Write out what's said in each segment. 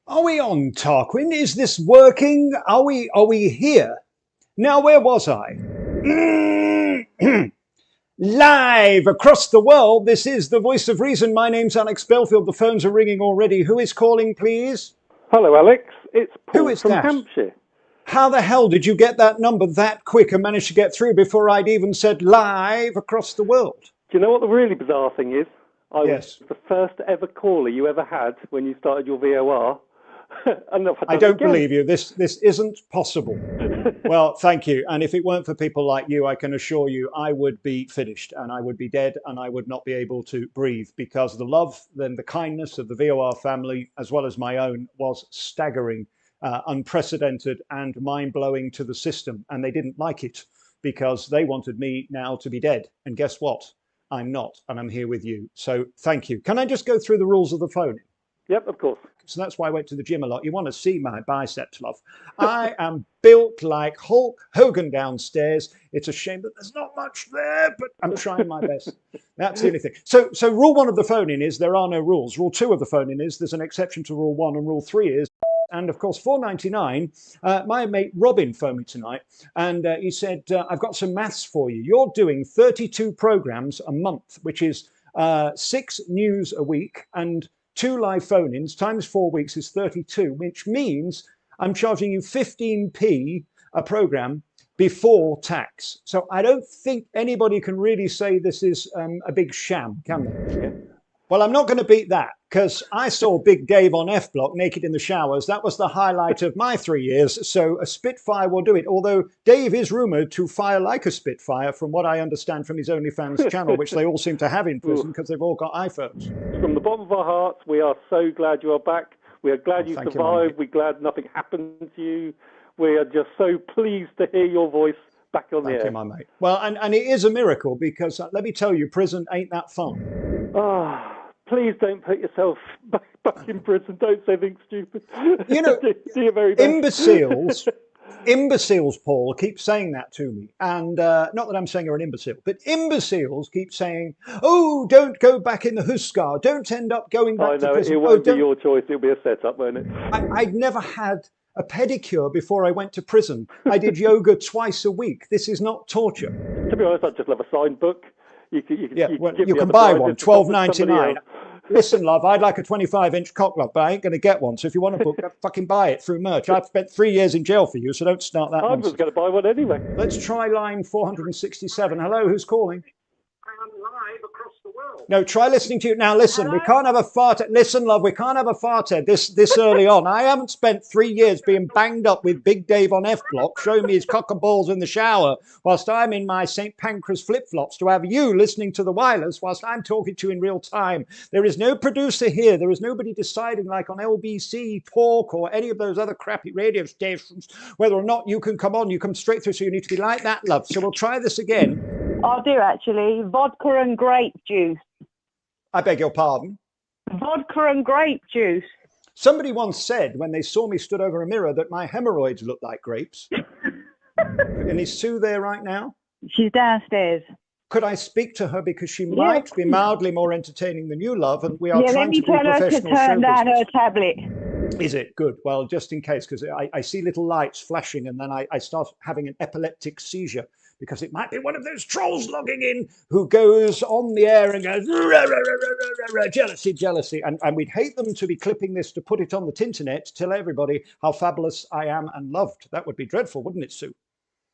Are we on, Tarquin? Is this working? Are we here? Now, where was I? Live across the world, this is the Voice of Reason. My name's Alex Belfield. The phones are ringing already. Who is calling, please? Hello, Alex. It's Who Paul is from that? Hampshire. How the hell did you get that number that quick and manage to get through before I'd even said live across the world? Do you know what the really bizarre thing is? I was Yes. the first ever caller you ever had when you started your VOR. And I don't believe you. This isn't possible. Well, thank you. And if it weren't for people like you, I can assure you I would be finished and I would be dead and I would not be able to breathe, because the love and the kindness of the VOR family, as well as my own, was staggering, unprecedented and mind-blowing to the system. And they didn't like it because they wanted me now to be dead. And guess what? I'm not, and I'm here with you. So thank you. Can I just go through the rules of the phone? Yep, of course. So that's why I went to the gym a lot. You want to see my biceps, love. I am built like Hulk Hogan downstairs. It's a shame that there's not much there, but I'm trying my best. That's the only thing. So rule one of the phone-in is there are no rules. Rule two of the phone-in is there's an exception to rule one, and rule three is, and of course, 4.99. My mate Robin phoned me tonight, and he said, I've got some maths for you. You're doing 32 programs a month, which is 6 news a week, and 2 live phone-ins times 4 weeks is 32, which means I'm charging you 15p a program before tax. So I don't think anybody can really say this is a big sham, can they? Yeah. Well, I'm not going to beat that, because I saw Big Dave on F Block naked in the showers. That was the highlight of my 3 years. So a Spitfire will do it. Although Dave is rumoured to fire like a Spitfire, from what I understand from his OnlyFans channel, which they all seem to have in prison because they've all got iPhones. From the bottom of our hearts, we are so glad you are back. We are glad you thank you, survived. mate. We're glad nothing happened to you. We are just so pleased to hear your voice back on the air. Thank you, my mate. Well, and it is a miracle, because let me tell you, prison ain't that fun. Please don't put yourself back in prison. Don't say things stupid. You know, Do your very best. imbeciles, Paul, keep saying that to me. And not that I'm saying you're an imbecile, but imbeciles keep saying, oh, don't go back in the Huskar. Don't end up going back to prison. It won't be your choice. It'll be a setup, won't it? I'd never had a pedicure before I went to prison. I did yoga twice a week. This is not torture. To be honest, I'd just love a signed book. You can buy one, $12.99. Listen, love, I'd like a 25-inch cock, love, but I ain't going to get one. So if you want a book, fucking buy it through merch. I've spent 3 years in jail for you, so don't start that nonsense. I was going to buy one anyway. Let's try line 467. Hello, who's calling? I'm live across the world. No, try listening to you. Now, listen, we can't have a fart. Listen, love, we can't have a fart this early on. I haven't spent 3 years being banged up with Big Dave on F Block, showing me his cock and balls in the shower, whilst I'm in my St. Pancras flip-flops, to have you listening to the wireless whilst I'm talking to you in real time. There is no producer here. There is nobody deciding, like on LBC, Talk, or any of those other crappy radio stations, whether or not you can come on. You come straight through, so you need to be like that, love. So we'll try this again. I do, actually. Vodka and grape juice. I beg your pardon? Vodka and grape juice. Somebody once said, when they saw me stood over a mirror, that my hemorrhoids looked like grapes. And is Sue there right now? She's downstairs. Could I speak to her, because she might be mildly more entertaining than you, love, and we are trying to be professional. Let me tell her to turn down her tablet. Is it? Good. Well, just in case, because I see little lights flashing, and then I start having an epileptic seizure, because it might be one of those trolls logging in who goes on the air and goes, rah, rah, rah, rah, rah, jealousy, jealousy. And we'd hate them to be clipping this to put it on the tinternet to tell everybody how fabulous I am and loved. That would be dreadful, wouldn't it, Sue?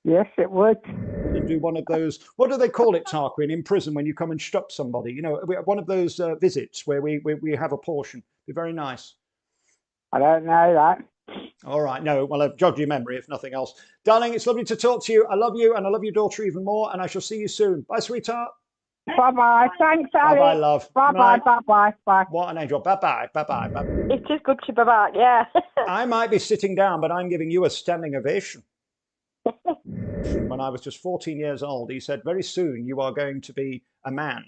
Yes, it would. And do one of those, what do they call it, Tarquin, in prison when you come and stop somebody? You know, one of those visits where we have a portion. Be very nice. I don't know that. All right. No, well, I've jogged your memory, if nothing else. Darling, it's lovely to talk to you. I love you, and I love your daughter even more, and I shall see you soon. Bye, sweetheart. Bye-bye. Thanks, Alex. Bye-bye, love. Bye-bye, bye-bye, bye. What an angel. Bye-bye, bye-bye, bye. It's just good to be back, yeah. I might be sitting down, but I'm giving you a standing ovation. When I was just 14 years old, he said, very soon you are going to be a man.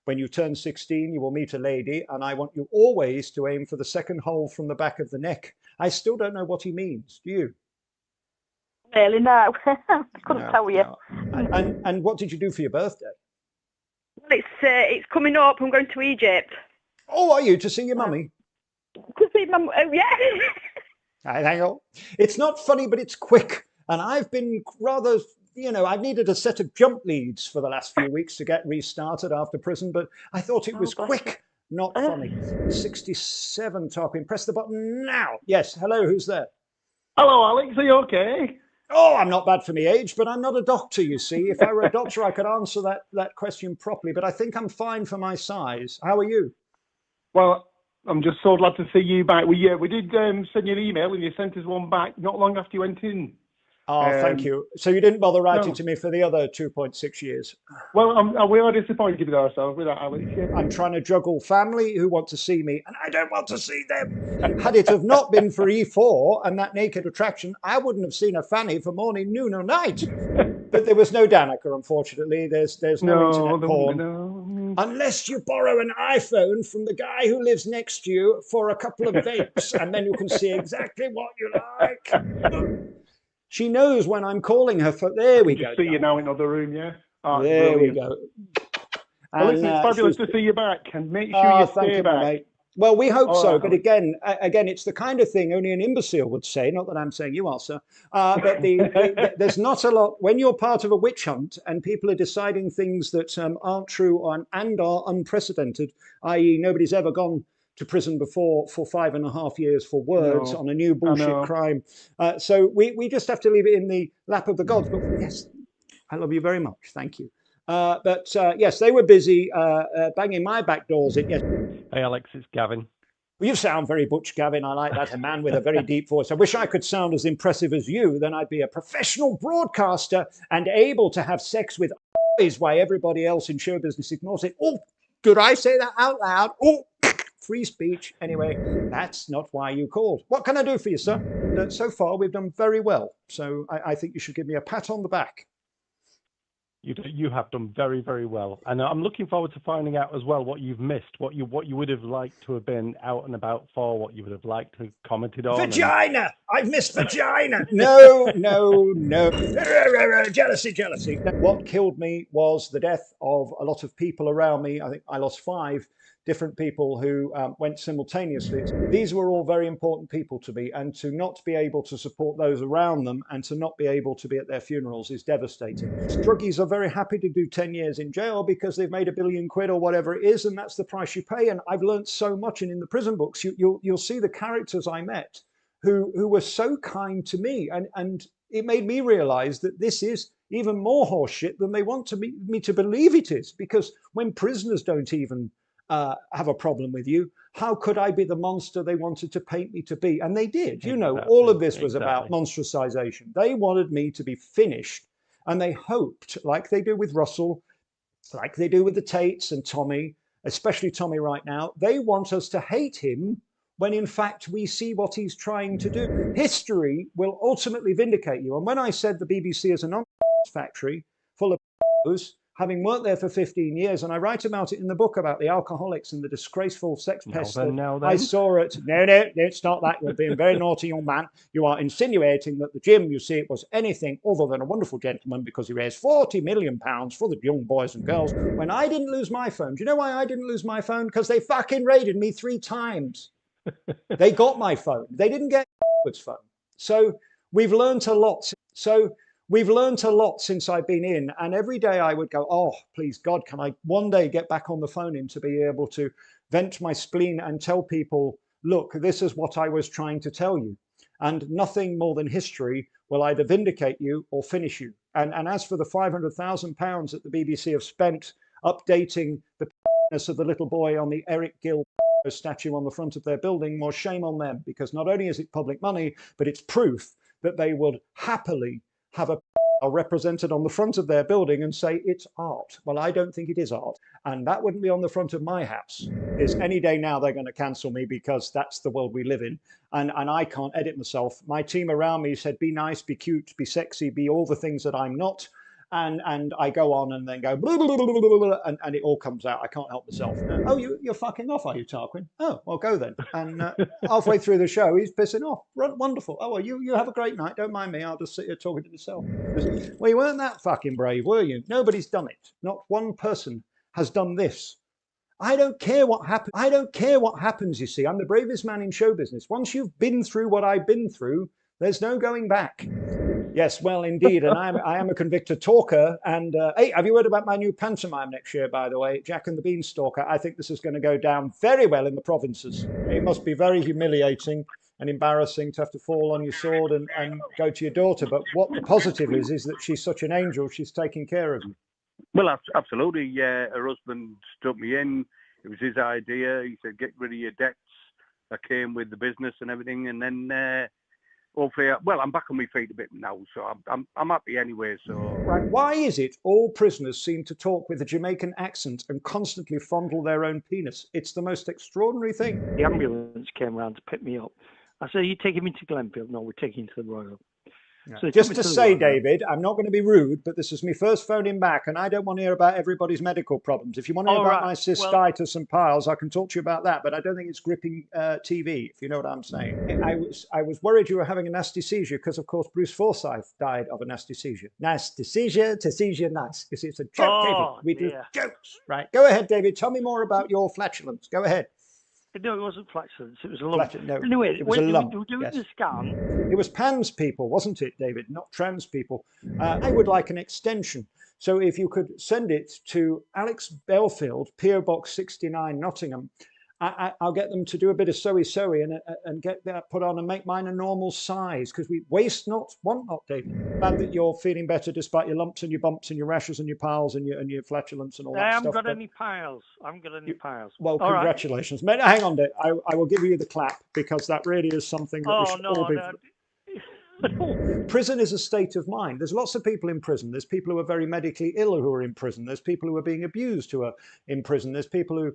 When you turn 16, you will meet a lady, and I want you always to aim for the second hole from the back of the neck. I still don't know what he means. Do you? Really, no. Couldn't tell you. No. And what did you do for your birthday? Well, it's coming up. I'm going to Egypt. Oh, are you? To see your mummy? To see my... yeah. Hang on. It's not funny, but it's quick. And I've been rather, I've needed a set of jump leads for the last few weeks to get restarted after prison, but I thought it was quick, not funny. 67, Tarquin. Press the button now. Yes, hello, who's there? Hello, Alex. Are you okay? Oh, I'm not bad for my age, but I'm not a doctor, you see. If I were a doctor, I could answer that question properly, but I think I'm fine for my size. How are you? Well, I'm just so glad to see you back. We did send you an email, and you sent us one back not long after you went in. Oh, thank you. So you didn't bother writing No. to me for the other 2.6 years? Well, we are disappointed with ourselves with that, Alex. Yeah. I'm trying to juggle family who want to see me, and I don't want to see them. Had it have not been for E4 and that naked attraction, I wouldn't have seen a fanny for morning, noon, or night. But there was no Danica, unfortunately. There's no internet porn. No. Unless you borrow an iPhone from the guy who lives next to you for a couple of vapes, and then you can see exactly what you like. She knows when I'm calling her for... There we go. See you now in the other room, yeah? Oh, there brilliant. we go. Well, And, it's fabulous to see you back, and make sure you thank stay you, back. mate. Well, we hope so, right, but again, it's the kind of thing only an imbecile would say. Not that I'm saying you are, sir. But there's not a lot when you're part of a witch hunt and people are deciding things that aren't true and are unprecedented. I.e., nobody's ever gone to prison before for 5.5 years for words on a new bullshit crime. So we just have to leave it in the lap of the gods. But yes, I love you very much. Thank you. But yes, they were busy banging my back doors in. Yes. Hey, Alex, it's Gavin. Well, you sound very butch, Gavin. I like that. A man with a very deep voice. I wish I could sound as impressive as you. Then I'd be a professional broadcaster and able to have sex with is why everybody else in show business ignores it. Oh, did I say that out loud? Oh, free speech. Anyway, that's not why you called. What can I do for you, sir? And, so far, we've done very well. So I think you should give me a pat on the back. You have done very, very well, and I'm looking forward to finding out as well what you've missed, what you would have liked to have been out and about for, what you would have liked to have commented on. Vagina! I've missed vagina! No. Jealousy. What killed me was the death of a lot of people around me. I think I lost 5 different people who went simultaneously. These were all very important people to me, and to not be able to support those around them and to not be able to be at their funerals is devastating. Druggies are very happy to do 10 years in jail because they've made £1 billion or whatever it is, and that's the price you pay. And I've learned so much, and in the prison books, you'll see the characters I met who were so kind to me, and it made me realize that this is even more horseshit than they want me to believe it is, because when prisoners don't even have a problem with you, how could I be the monster they wanted to paint me to be? And they did. All of this was about monstrosization. They wanted me to be finished, and they hoped, like they do with Russell, like they do with the Tates and Tommy, especially Tommy right now, they want us to hate him when in fact we see what he's trying to do. History will ultimately vindicate you. And when I said the BBC is a non-factory full of having worked there for 15 years, and I write about it in the book about the alcoholics and the disgraceful sex pests I saw it. No, it's not that. You're being very naughty, young man. You are insinuating that the Jim you see it was anything other than a wonderful gentleman because he raised £40 million for the young boys and girls when I didn't lose my phone. Do you know why I didn't lose my phone? Because they fucking raided me 3 times. They got my phone. They didn't get Edward's phone. So we've learned a lot. We've learned a lot since I've been in, and every day I would go, oh, please God, can I one day get back on the phone in to be able to vent my spleen and tell people, look, this is what I was trying to tell you. And nothing more than history will either vindicate you or finish you. And as for the £500,000 that the BBC have spent updating the of the little boy on the Eric Gill statue on the front of their building, more shame on them, because not only is it public money, but it's proof that they would happily have a represented on the front of their building and say it's art. Well, I don't think it is art, and that wouldn't be on the front of my house. Is any day now they're going to cancel me because that's the world we live in, and I can't edit myself. My team around me said be nice, be cute, be sexy, be all the things that I'm not, and I go on and then go blah, blah, blah, blah, blah, and it all comes out. I can't help myself. Oh, you're fucking off, are you, Tarquin? Oh, well, go then. And halfway through the show, he's pissing off. Wonderful. Oh, well, you have a great night. Don't mind me. I'll just sit here talking to myself. Well, you weren't that fucking brave, were you? Nobody's done it. Not one person has done this. I don't care what happens. I don't care what happens, you see. I'm the bravest man in show business. Once you've been through what I've been through, there's no going back. Yes, well, indeed. And I am a convicted talker. And hey, have you heard about my new pantomime next year, by the way? Jack and the Beanstalker. I think this is going to go down very well in the provinces. It must be very humiliating and embarrassing to have to fall on your sword and go to your daughter. But what the positive is that she's such an angel. She's taking care of you. Well, absolutely. Yeah, her husband stuck me in. It was his idea. He said, get rid of your debts. I came with the business and everything. And then... hopefully, well, I'm back on my feet a bit now, so I'm happy anyway. So, right, why is it all prisoners seem to talk with a Jamaican accent and constantly fondle their own penis? It's the most extraordinary thing. The ambulance came round to pick me up. I said, "Are you taking me to Glenfield?" "No, we're taking you to the Royal." Yeah. So just to say, David, I'm not going to be rude, but this is my first phoning back, and I don't want to hear about everybody's medical problems. If you want to hear about my cystitis and piles, I can talk to you about that, but I don't think it's gripping TV, if you know what I'm saying. I was worried you were having a nasty seizure because, of course, Bruce Forsyth died of a nasty seizure. Nasty seizure to seizure nice. You see, it's a joke, David. We do jokes. Right. Go ahead, David. Tell me more about your flatulence. Go ahead. No, it wasn't flatulence. It was a lump. No, anyway, it was a lump. We were doing the scan. It was PANS people, wasn't it, David? Not trans people. I would like an extension. So if you could send it to Alex Belfield, PO Box 69, Nottingham, I'll get them to do a bit of sewy and get that put on and make mine a normal size, because we waste not, want not, David. Glad that you're feeling better despite your lumps and your bumps and your rashes and your piles and your flatulence and all that stuff. I haven't got any piles. Well, congratulations. Right. Hang on, Dave. I will give you the clap, because that really is something that we should all be... Prison is a state of mind. There's lots of people in prison. There's people who are very medically ill who are in prison. There's people who are being abused who are in prison. There's people who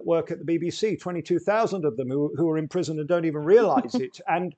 work at the BBC, 22,000 of them who are in prison and don't even realise it. And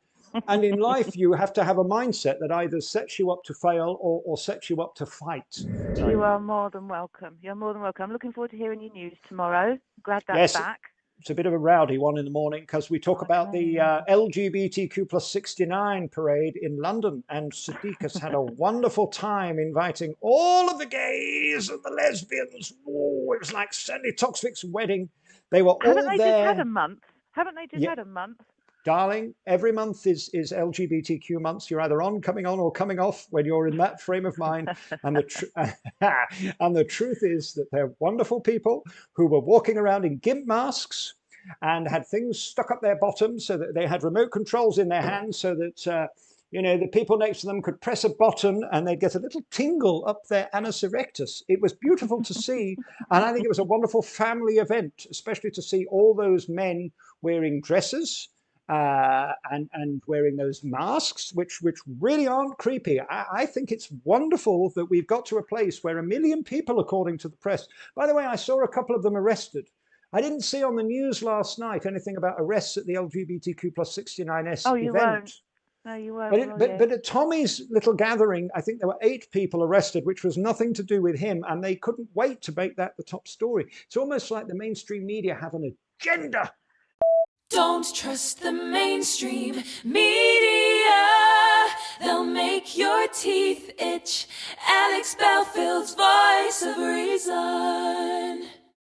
in life, you have to have a mindset that either sets you up to fail or sets you up to fight. You are more than welcome. You're more than welcome. I'm looking forward to hearing your news tomorrow. Glad that's back. It's a bit of a rowdy one in the morning, because we talk about the LGBTQ plus 69 parade in London, and Sadiq has had a wonderful time inviting all of the gays and the lesbians. Oh, it was like Sandy Toksvik's wedding. They were all there. Haven't they just had a month? Haven't they just had a month? Darling, every month is LGBTQ months. You're either coming on or coming off when you're in that frame of mind. And the truth is that they're wonderful people who were walking around in gimp masks and had things stuck up their bottoms, so that they had remote controls in their hands, so that the people next to them could press a button and they'd get a little tingle up their anus erectus. It was beautiful to see, and I think it was a wonderful family event, especially to see all those men wearing dresses. And wearing those masks, which really aren't creepy. I think it's wonderful that we've got to a place where 1 million people, according to the press. By the way, I saw a couple of them arrested. I didn't see on the news last night anything about arrests at the LGBTQ plus 69S event. Won't. No, you won't. But at Tommy's little gathering, I think there were 8 people arrested, which was nothing to do with him, and they couldn't wait to make that the top story. It's almost like the mainstream media have an agenda. Don't trust the mainstream media. They'll make your teeth itch. Alex Belfield's voice of reason.